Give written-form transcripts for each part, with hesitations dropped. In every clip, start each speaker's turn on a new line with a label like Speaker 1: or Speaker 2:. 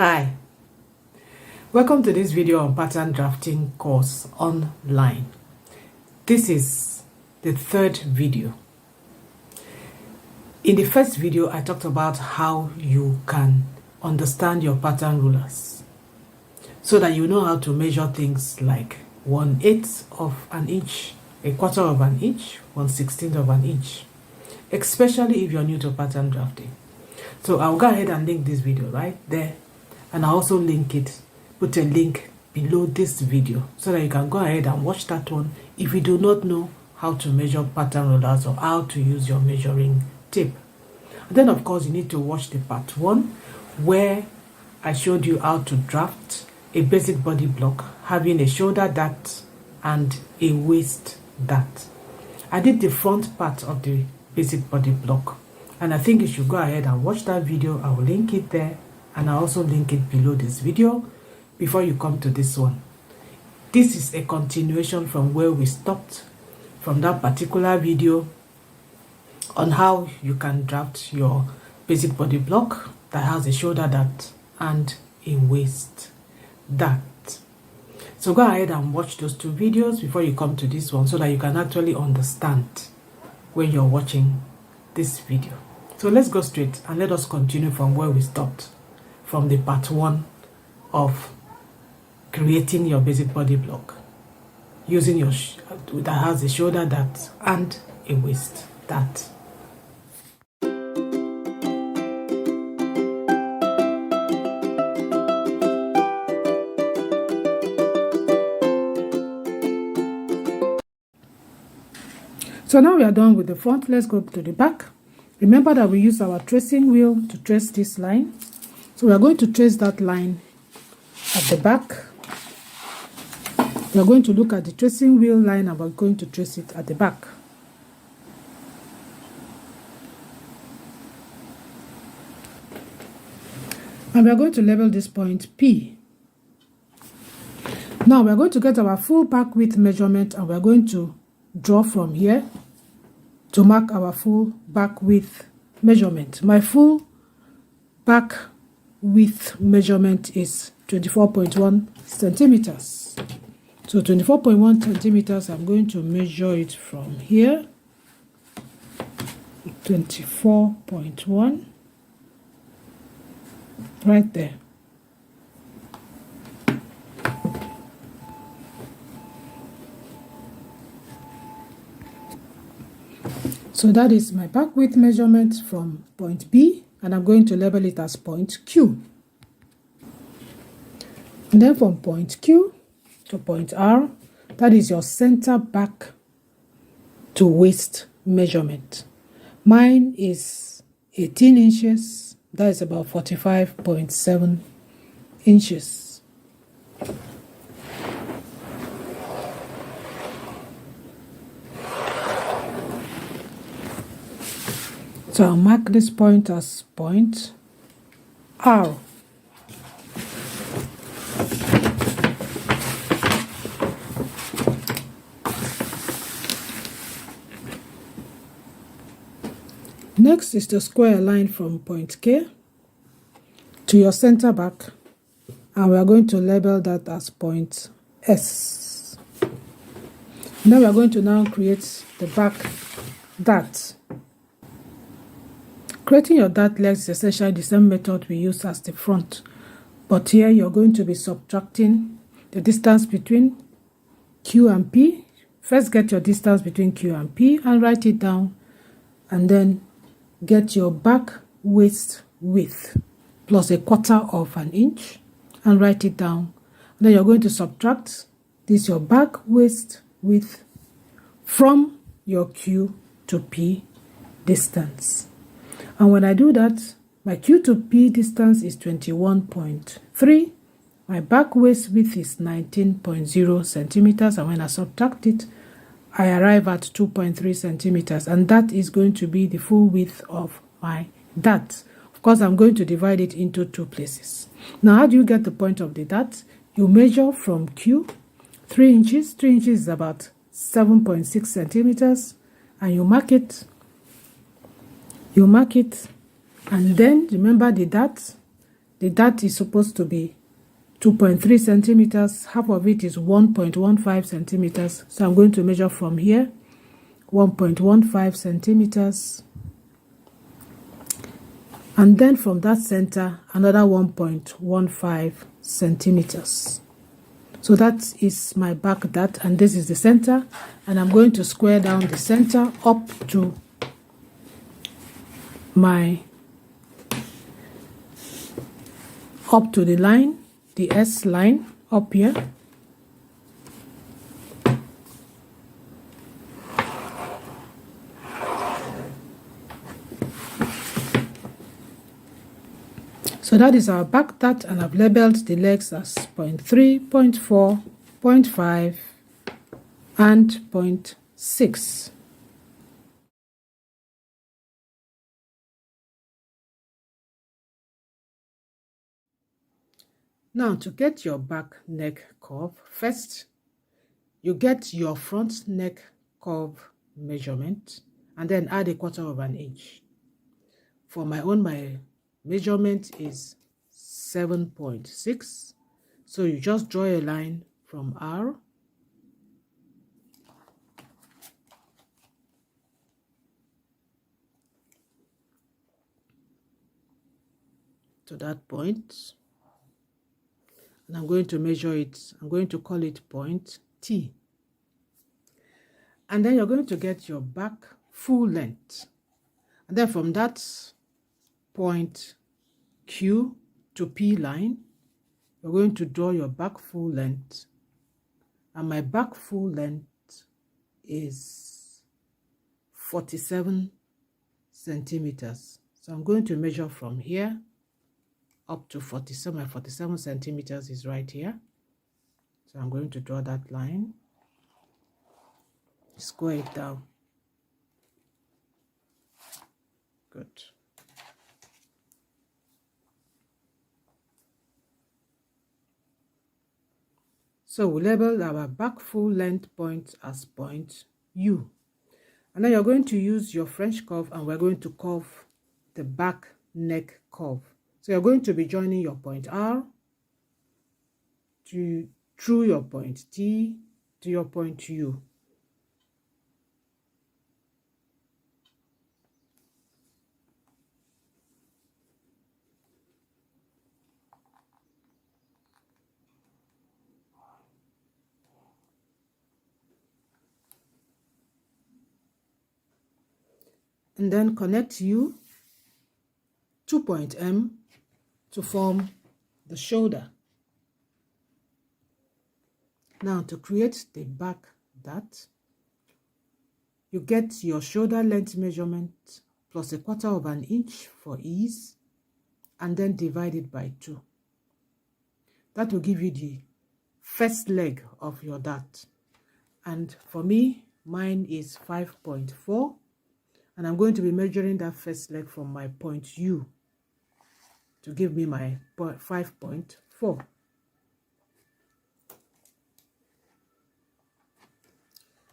Speaker 1: Hi, welcome to this video on pattern drafting course online. This is the third video. In the first video, I talked about how you can understand your pattern rulers so that you know how to measure things like 1/8 of an inch, 1/4 of an inch, 1/16 of an inch, especially if you're new to pattern drafting. So I'll go ahead and link this video right there, and I'll also put a link below this video so that you can go ahead and watch that one if you do not know how to measure pattern rulers or how to use your measuring tape. And then of course you need to watch the part 1 where I showed you how to draft a basic body block having a shoulder dart and a waist dart. I did the front part of the basic body block, and I think you should go ahead and watch that video. I will link it there, and I'll also link it below this video before you come to this one. This is a continuation from where we stopped from that particular video on how you can draft your basic body block that has a shoulder dart and a waist dart. So go ahead and watch those two videos before you come to this one so that you can actually understand when you're watching this video. So let's go straight and let us continue from where we stopped from the part 1 of creating your basic body block using your that has a shoulder dart and a waist dart. So now we are done with the front. Let's go to the back. Remember that we use our tracing wheel to trace this line. So we are going to trace that line at the back. We are going to look at the tracing wheel line and we're going to trace it at the back. And we are going to label this point P. Now we are going to get our full back width measurement, and we are going to draw from here to mark our full back width measurement. My full back width measurement is 24.1 centimeters. So 24.1 centimeters, I'm going to measure it from here. 24.1 right there. So that is my back width measurement from point B, and I'm going to label it as point Q. And then from point Q to point R, that is your center back to waist measurement. Mine is 18 inches, that is about 45.7 inches. So I'll mark this point as point R. Next is the square line from point K to your center back, and we are going to label that as point S. Now we are going to now create the back dart. Creating your dart legs is essentially the same method we use as the front, but here you're going to be subtracting the distance between Q and P. First get your distance between Q and P and write it down, and then get your back waist width plus 1/4 of an inch and write it down. And then you're going to subtract this your back waist width from your Q to P distance. And when I do that, my Q to P distance is 21.3. My back waist width is 19.0 centimeters. And when I subtract it, I arrive at 2.3 centimeters. And that is going to be the full width of my dart. Of course, I'm going to divide it into 2 places. Now, how do you get the point of the dart? You measure from Q 3 inches. 3 inches is about 7.6 centimeters. And you mark it. And then remember the dart The dart is supposed to be 2.3 centimeters. Half of it is 1.15 centimeters. So I'm going to measure from here, 1.15 centimeters. And then from that center, another 1.15 centimeters. So that is my back dart, and this is the center. And I'm going to square down the center up to the line, the S line up here. So that is our back dart, and I've labeled the legs as 0.3, 0.4, 0.5, and 0.6. Now, to get your back neck curve, first you get your front neck curve measurement and then add 1/4 of an inch. For my measurement is 7.6. So you just draw a line from R to that point. And I'm going to measure it. I'm going to call it point T. And then you're going to get your back full length. And then from that point Q to P line, you're going to draw your back full length. And my back full length is 47 centimeters. So I'm going to measure from here up to 47. My 47 centimeters is right here. So I'm going to draw that line, square it down. Good. So we label our back full length point as point U. And then you're going to use your French curve, and we're going to curve the back neck curve. So you're going to be joining your point R through your point T to your point U. And then connect U to point M to form the shoulder. Now, to create the back dart, you get your shoulder length measurement plus 1/4 of an inch for ease, and then divide it by 2. That will give you the first leg of your dart. And for me, mine is 5.4. And I'm going to be measuring that first leg from my point U to give me my 5.4.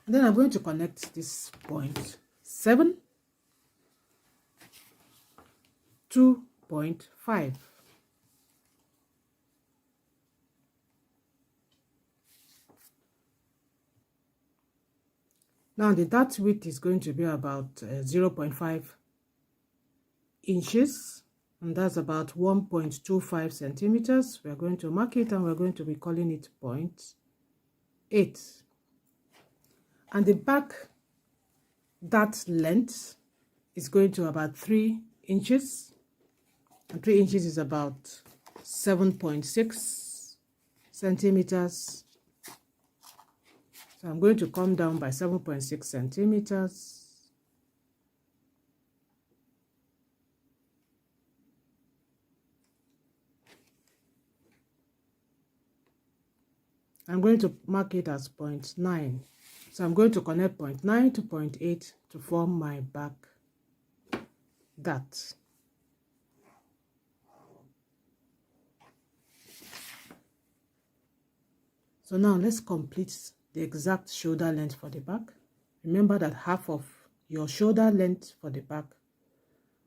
Speaker 1: And then I'm going to connect this point 7 to 0.5. Now the dart width is going to be about 0.5 inches, and that's about 1.25 centimeters. We're going to mark it, and we're going to be calling it 0.8. And the back dart length is going to about 3 inches, and 3 inches is about 7.6 centimeters. So I'm going to come down by 7.6 centimeters. I'm going to mark it as 0.9. So I'm going to connect 0.9 to 0.8 to form my back dart. So now let's complete the exact shoulder length for the back. Remember that half of your shoulder length for the back,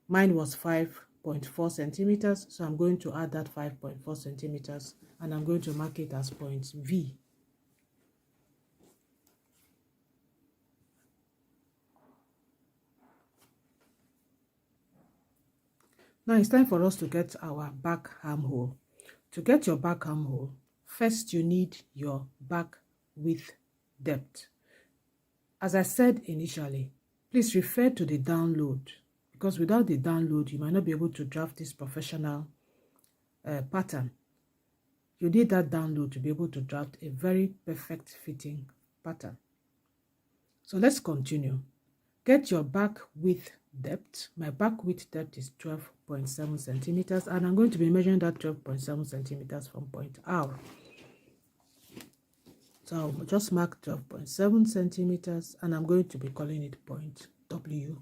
Speaker 1: mine was 5 5.4 centimeters. So I'm going to add that 5.4 centimeters and I'm going to mark it as point V. Now it's time for us to get our back armhole. To get your back armhole, first you need your back width depth. As I said initially, please refer to the download, because without the download, you might not be able to draft this professional pattern. You need that download to be able to draft a very perfect fitting pattern. So let's continue. Get your back width depth. My back width depth is 12.7 centimeters, and I'm going to be measuring that 12.7 centimeters from point R. So I'll just mark 12.7 centimeters, and I'm going to be calling it point W.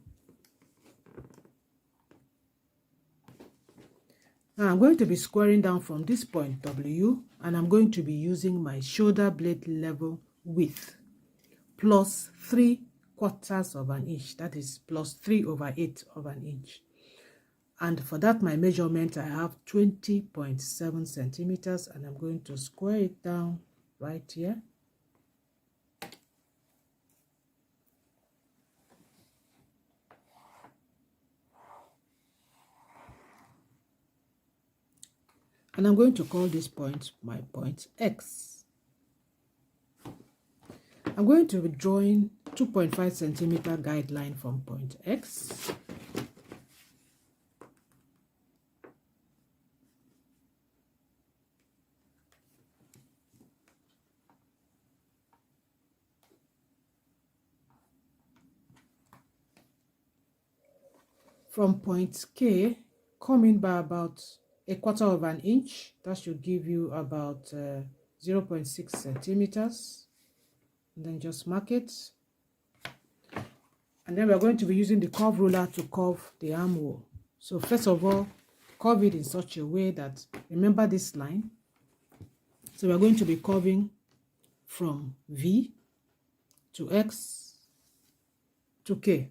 Speaker 1: Now I'm going to be squaring down from this point W, and I'm going to be using my shoulder blade level width plus 3/4 of an inch. That is plus 3/8 of an inch. And for that, my measurement, I have 20.7 centimeters, and I'm going to square it down right here. And I'm going to call this point my point X. I'm going to be drawing 2.5 centimeter guideline from point X. From point K, coming by about 1/4 of an inch. That should give you about 0.6 centimeters. And then just mark it. And then we're going to be using the curve ruler to curve the armhole. So first of all, curve it in such a way that, remember this line. So we're going to be curving from V to X to K.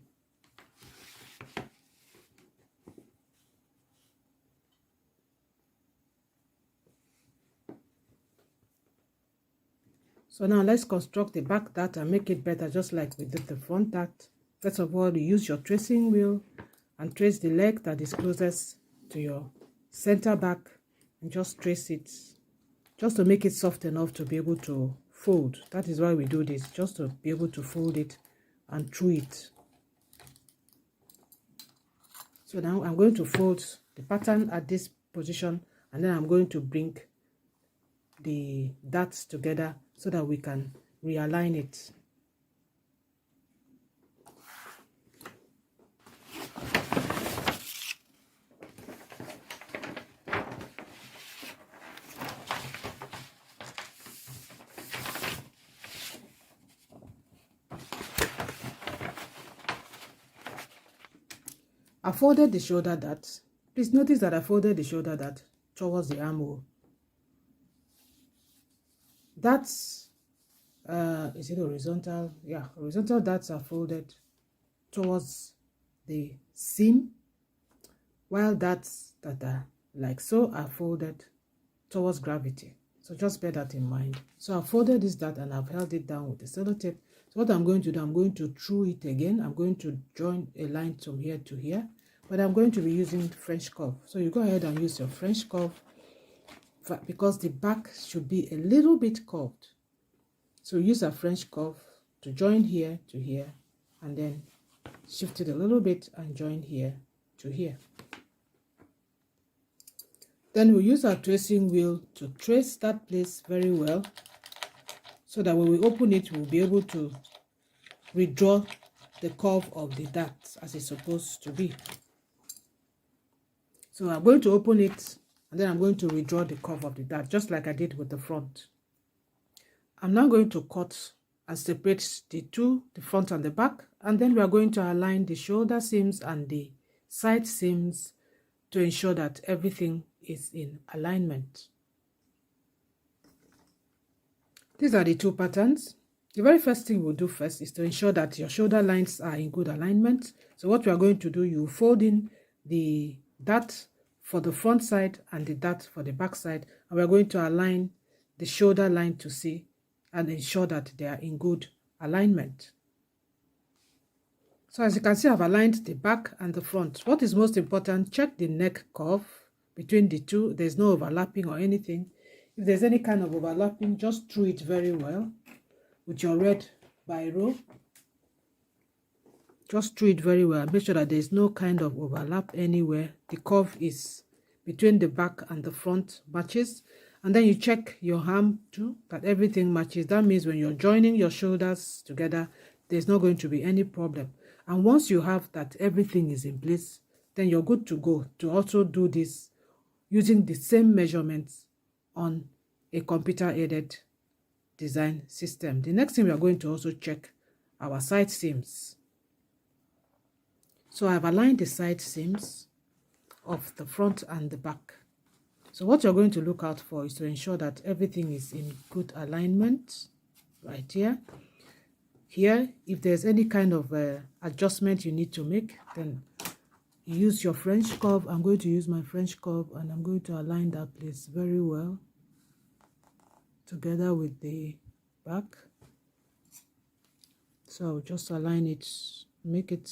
Speaker 1: So now let's construct the back dart and make it better, just like we did the front dart. First of all, you use your tracing wheel and trace the leg that is closest to your center back, and just trace it, just to make it soft enough to be able to fold. That is why we do this, just to be able to fold it and through it. So now I'm going to fold the pattern at this position, and then I'm going to bring the darts together so that we can realign it. I folded the shoulder dart. Please notice that I folded the shoulder dart towards the armhole. That's is it horizontal? Yeah, horizontal darts are folded towards the seam, while darts that are like so are folded towards gravity. So just bear that in mind. So I've folded this dart and I've held it down with the sellotape. So what I'm going to do, I'm going to through it again. I'm going to join a line from here to here, but I'm going to be using French curve. So you go ahead and use your French curve, because the back should be a little bit curved. So use a French curve to join here to here, and then shift it a little bit and join here to here. Then we'll use our tracing wheel to trace that place very well, so that when we open it, we'll be able to redraw the curve of the dart as it's supposed to be. So I'm going to open it, and then I'm going to redraw the curve of the dart, just like I did with the front. I'm now going to cut and separate the two, the front and the back, and then we are going to align the shoulder seams and the side seams to ensure that everything is in alignment. These are the two patterns. The very first thing we'll do first is to ensure that your shoulder lines are in good alignment. So what we are going to do, you fold in the dot for the front side and the dot for the back side, and we're going to align the shoulder line to see and ensure that they are in good alignment. So as you can see, I've aligned the back and the front. What is most important, check the neck curve between the two. There's no overlapping or anything. If there's any kind of overlapping, just through it very well with your red biro. Just through it very well. Make sure that there's no kind of overlap anywhere. The curve is between the back and the front matches. And then you check your arm too, that everything matches. That means when you're joining your shoulders together, there's not going to be any problem. And once you have that everything is in place, then you're good to go to also do this using the same measurements on a computer-aided design system. The next thing we are going to also check our side seams. So I've aligned the side seams of the front and the back. So what you're going to look out for is to ensure that everything is in good alignment right here. Here, if there's any kind of adjustment you need to make, then use your French curve. I'm going to use my French curve and I'm going to align that place very well together with the back. So I'll just align it, make it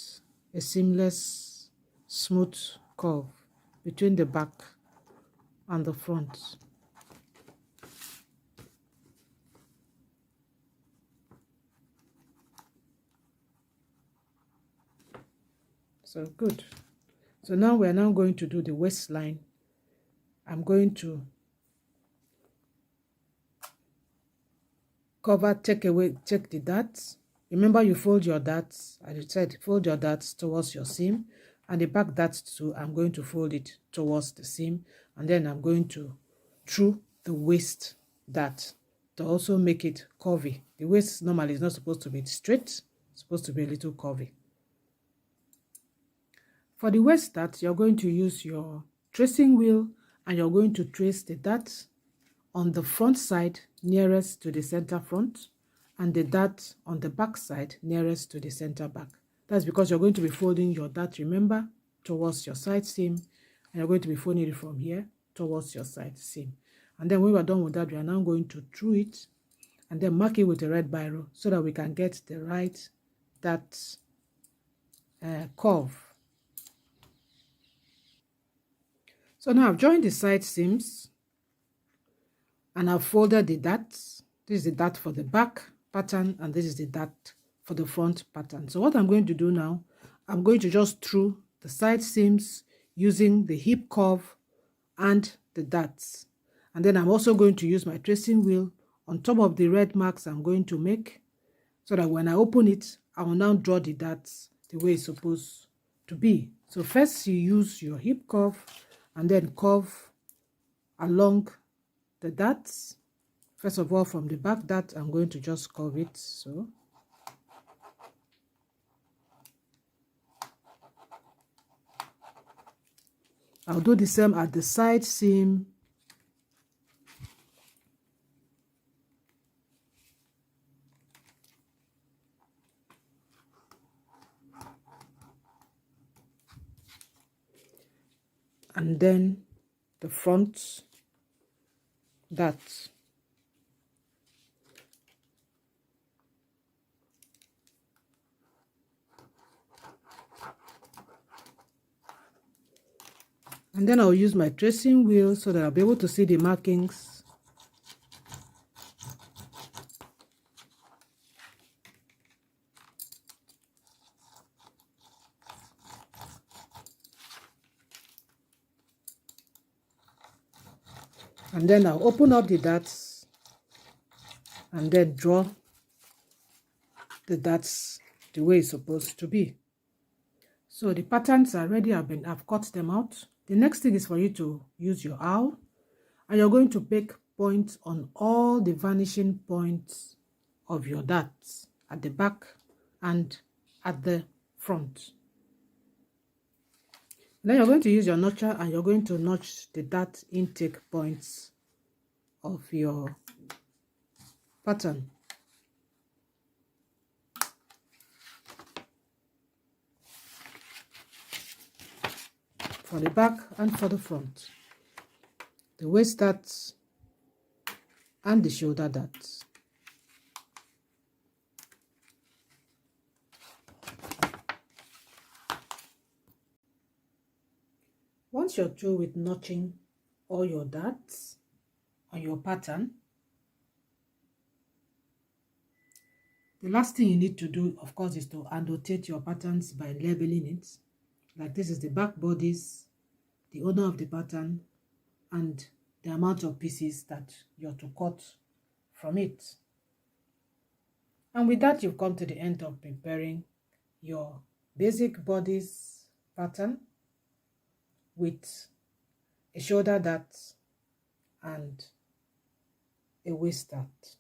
Speaker 1: a seamless, smooth curve between the back and the front. So good. So now we are now going to do the waistline. I'm going to take the darts. Remember, you fold your darts, as I said, fold your darts towards your seam, and the back darts too, I'm going to fold it towards the seam, and then I'm going to through the waist dart to also make it curvy. The waist normally is not supposed to be straight, it's supposed to be a little curvy. For the waist dart, you're going to use your tracing wheel and you're going to trace the dart on the front side nearest to the center front and the dart on the back side nearest to the center back. That's because you're going to be folding your dart, remember, towards your side seam, and you're going to be folding it from here towards your side seam. And then when we're done with that, we are now going to through it and then mark it with a red biro so that we can get the right dart curve. So now I've joined the side seams and I've folded the darts. This is the dart for the back pattern and this is the dart for the front pattern. So what I'm going to do now, I'm going to just through the side seams using the hip curve and the darts. And then I'm also going to use my tracing wheel on top of the red marks I'm going to make so that when I open it, I will now draw the darts the way it's supposed to be. So first you use your hip curve and then curve along the darts. First of all, from the back dart, I'm going to just curve it. So I'll do the same at the side seam. And then the front dart. And then I'll use my tracing wheel so that I'll be able to see the markings. And then I'll open up the darts and then draw the darts the way it's supposed to be. So the patterns are ready. I've cut them out. The next thing is for you to use your awl and you're going to make points on all the vanishing points of your darts at the back and at the front. Then you're going to use your notcher and you're going to notch the dart intake points of your pattern. for the back and for the front, the waist dart and the shoulder dart. Once you're through with notching all your darts on your pattern, the last thing you need to do, of course, is to annotate your patterns by labeling it. Like this is the back bodice, the owner of the pattern, and the amount of pieces that you're to cut from it. And with that, you've come to the end of preparing your basic bodice pattern with a shoulder dart and a waist dart.